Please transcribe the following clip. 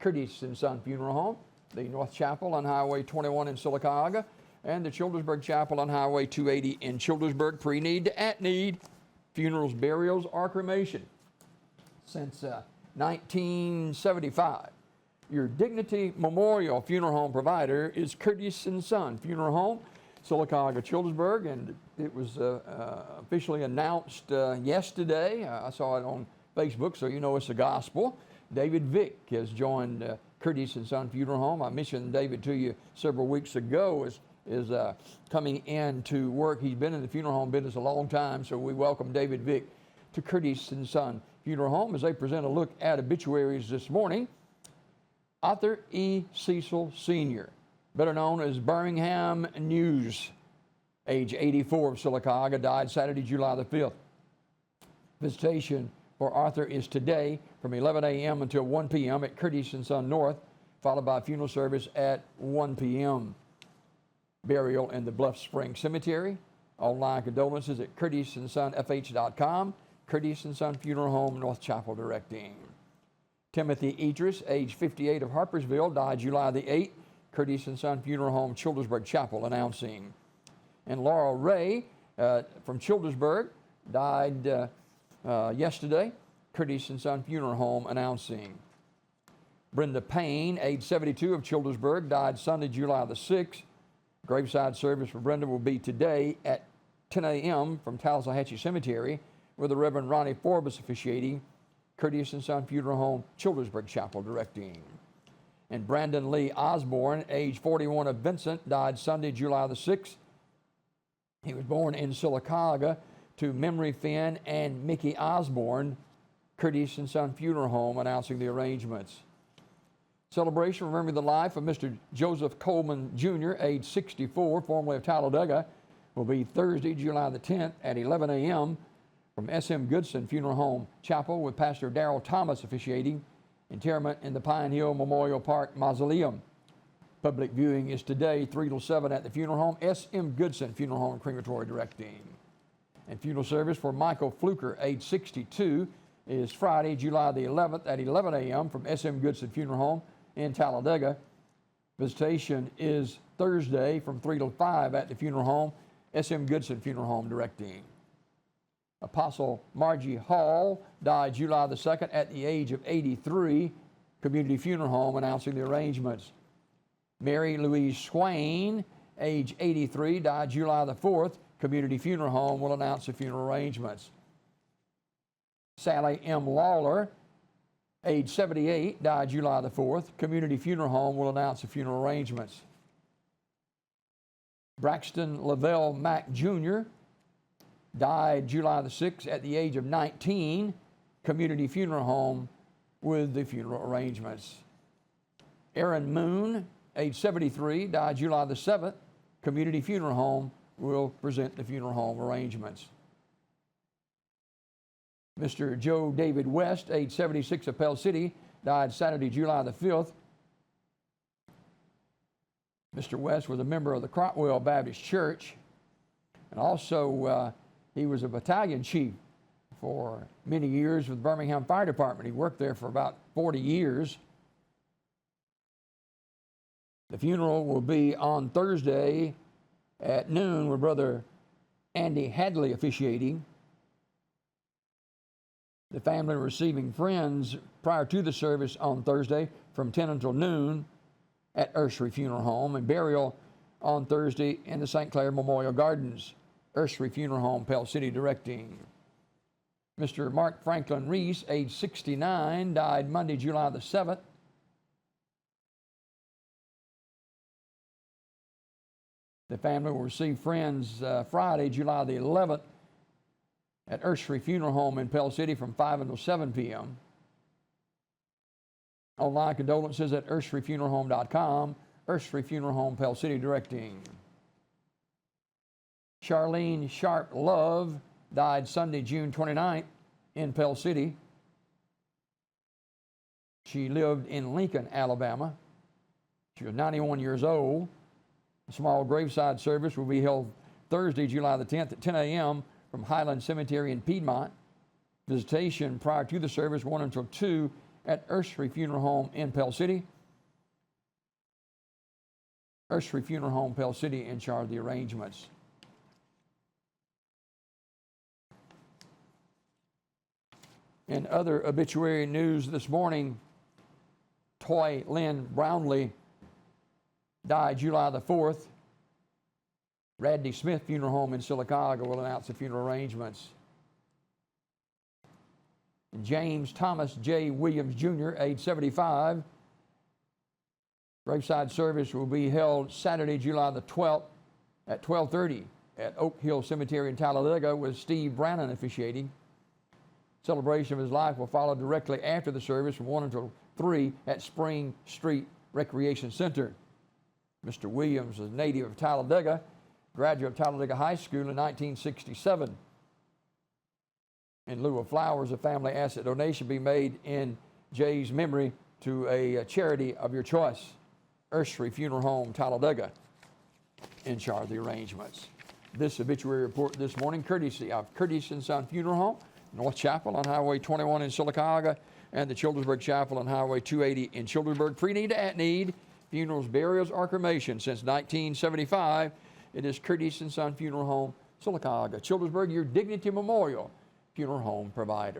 Curtis and Son Funeral Home, the North Chapel on Highway 21 in Sylacauga, and the Childersburg Chapel on Highway 280 in Childersburg. Pre-need to at-need funerals, burials, or cremation. Since 1975, your Dignity Memorial Funeral Home provider is Curtis and Son Funeral Home, Sylacauga, Childersburg, and it was officially announced yesterday. I saw it on Facebook, so you know it's the gospel. David Vick has joined Curtis and Son Funeral Home. I mentioned David to you several weeks ago is coming in to work. He's been in the funeral home business a long time, so we welcome David Vick to Curtis and Son Funeral Home as they present a look at obituaries this morning. Arthur E. Cecil Sr., better known as Birmingham News, age 84 of Sylacauga, died Saturday, July the 5th. Visitation for Arthur is today from 11 a.m. until 1 p.m. at Curtis and Son North, followed by a funeral service at 1 p.m. Burial in the Bluff Spring Cemetery. Online condolences at curtisandsonfh.com. Curtis and Son Funeral Home, North Chapel directing. Timothy Idris, age 58 of Harpersville, died July the 8th. Curtis and Son Funeral Home, Childersburg Chapel announcing. And Laura Ray from Childersburg died yesterday. Curtis and Son Funeral Home announcing. Brenda Payne, age 72 of Childersburg, died Sunday, July the 6th. Graveside service for Brenda will be today at 10 a.m. from Tallahatchie Cemetery, with the Reverend Ronnie Forbes officiating. Curtis and Son Funeral Home, Childersburg Chapel directing. And Brandon Lee Osborne, age 41 of Vincent, died Sunday, July the 6th. He was born in Sylacauga to Memory Finn and Mickey Osborne. Curtis and Son Funeral Home announcing the arrangements. Celebration remembering the life of Mr. Joseph Coleman Jr., age 64, formerly of Talladega, will be Thursday, July the 10th at 11 a.m. from S.M. Goodson Funeral Home Chapel, with Pastor Darrell Thomas officiating. Interment in the Pine Hill Memorial Park Mausoleum. Public viewing is today, 3 till 7 at the funeral home. S.M. Goodson Funeral Home and Crematory directing. And funeral service for Michael Fluker, age 62, is Friday, July the 11th at 11 a.m. from S.M. Goodson Funeral Home in Talladega. Visitation is Thursday from 3 till 5 at the funeral home. S.M. Goodson Funeral Home directing. Apostle Margie Hall died July the 2nd at the age of 83. Community Funeral Home announcing the arrangements. Mary Louise Swain, age 83, died July the 4th. Community Funeral Home will announce the funeral arrangements. Sally M. Lawler, age 78, died July the 4th. Community Funeral Home will announce the funeral arrangements. Braxton Lavelle Mack Jr., died July the 6th at the age of 19. Community Funeral Home with the funeral arrangements. Aaron Moon, age 73, died July the 7th. Community Funeral Home will present the funeral home arrangements. Mr. Joe David West, age 76 of Pell City, died Saturday, July the 5th. Mr. West was a member of the Crotwell Baptist Church, and also he was a battalion chief for many years with the Birmingham Fire Department. He worked there for about 40 years. The funeral will be on Thursday at noon with Brother Andy Hadley officiating. The family receiving friends prior to the service on Thursday from 10 until noon at Ursery Funeral Home, and burial on Thursday in the St. Clair Memorial Gardens. Ursery Funeral Home, Pell City directing. Mr. Mark Franklin Reese, age 69, died Monday, July the 7th. The family will receive friends Friday, July the 11th at Ursery Funeral Home in Pell City from 5 until 7 p.m. Online condolences at urseryfuneralhome.com. Ursery Funeral Home, Pell City directing. Charlene Sharp Love died Sunday, June 29th in Pell City. She lived in Lincoln, Alabama. She was 91 years old. A small graveside service will be held Thursday, July the 10th at 10 a.m. from Highland Cemetery in Piedmont. Visitation prior to the service 1 until 2 at Ursery Funeral Home in Pell City. Ursery Funeral Home, Pell City, in charge of the arrangements. In other obituary news this morning, Toy Lynn Brownlee died July the 4th. Radney Smith Funeral Home in Sylacauga will announce the funeral arrangements. James Thomas J. Williams Jr., age 75. Graveside service will be held Saturday, July the 12th at 12:30 at Oak Hill Cemetery in Talladega, with Steve Brannon officiating. Celebration of his life will follow directly after the service from 1 until 3 at Spring Street Recreation Center. Mr. Williams is a native of Talladega, graduate of Talladega High School in 1967. In lieu of flowers, a family asset donation be made in Jay's memory to a charity of your choice. Ursery Funeral Home, Talladega, in charge of the arrangements. This obituary report this morning, courtesy of Curtis & Son Funeral Home, North Chapel on Highway 21 in Sylacauga, and the Childersburg Chapel on Highway 280 in Childersburg. Pre-need to at-need, funerals, burials, or cremation. Since 1975, it is Curtis & Son Funeral Home, Sylacauga, Childersburg, your Dignity Memorial Funeral Home provider.